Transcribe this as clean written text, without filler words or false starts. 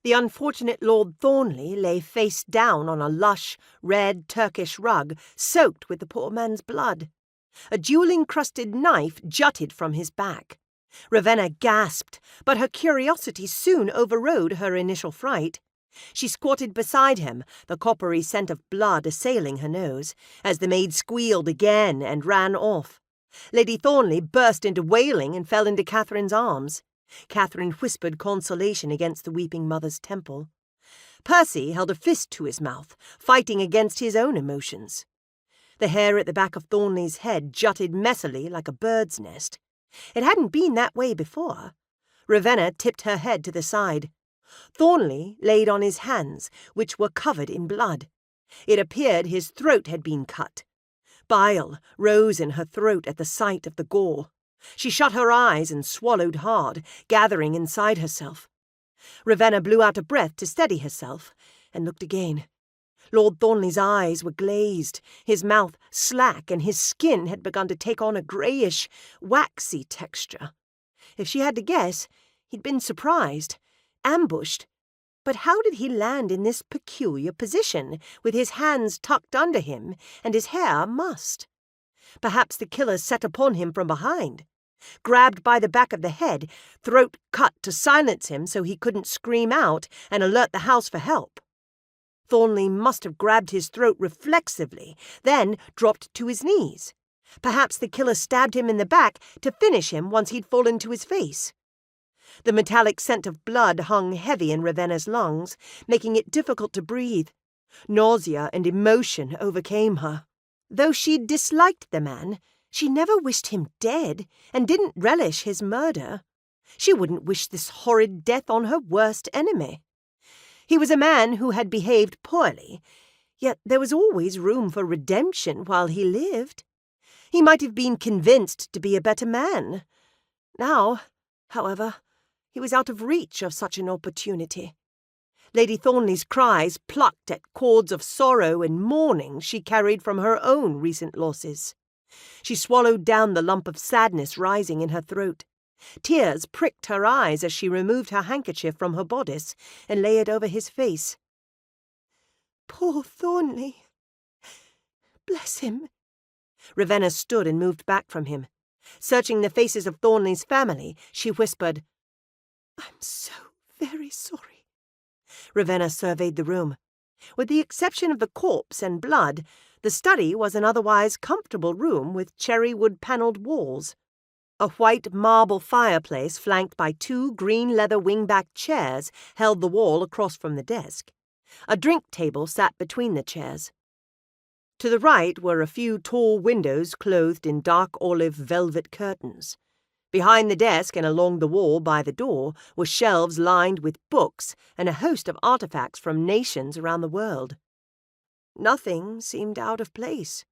The unfortunate Lord Thornley lay face down on a lush, red Turkish rug soaked with the poor man's blood. A jewel-encrusted knife jutted from his back. Ravenna gasped, but her curiosity soon overrode her initial fright. She squatted beside him, the coppery scent of blood assailing her nose, as the maid squealed again and ran off. Lady Thornley burst into wailing and fell into Catherine's arms. Catherine whispered consolation against the weeping mother's temple. Percy held a fist to his mouth, fighting against his own emotions. The hair at the back of Thornley's head jutted messily like a bird's nest. It hadn't been that way before. Ravenna tipped her head to the side. Thornley laid on his hands, which were covered in blood. It appeared his throat had been cut. Bile rose in her throat at the sight of the gore. She shut her eyes and swallowed hard, gathering inside herself. Ravenna blew out a breath to steady herself, and looked again. Lord Thornley's eyes were glazed, his mouth slack, and his skin had begun to take on a greyish, waxy texture. If she had to guess, he'd been surprised, ambushed. But how did he land in this peculiar position, with his hands tucked under him and his hair mussed? Perhaps the killer set upon him from behind. Grabbed by the back of the head, throat cut to silence him so he couldn't scream out and alert the house for help. Thornley must have grabbed his throat reflexively, then dropped to his knees. Perhaps the killer stabbed him in the back to finish him once he'd fallen to his face. The metallic scent of blood hung heavy in Ravenna's lungs, making it difficult to breathe. Nausea and emotion overcame her. Though she disliked the man, she never wished him dead and didn't relish his murder. She wouldn't wish this horrid death on her worst enemy. He was a man who had behaved poorly, yet there was always room for redemption while he lived. He might have been convinced to be a better man. Now, however, he was out of reach of such an opportunity. Lady Thornley's cries plucked at cords of sorrow and mourning she carried from her own recent losses. She swallowed down the lump of sadness rising in her throat. Tears pricked her eyes as she removed her handkerchief from her bodice and lay it over his face. Poor Thornley. Bless him. Ravenna stood and moved back from him. Searching the faces of Thornley's family, she whispered, I'm so very sorry. Ravenna surveyed the room. With the exception of the corpse and blood, the study was an otherwise comfortable room with cherry-wood-panelled walls. A white marble fireplace flanked by 2 green leather wingback chairs held the wall across from the desk. A drink table sat between the chairs. To the right were a few tall windows clothed in dark olive velvet curtains. Behind the desk and along the wall by the door were shelves lined with books and a host of artifacts from nations around the world. Nothing seemed out of place.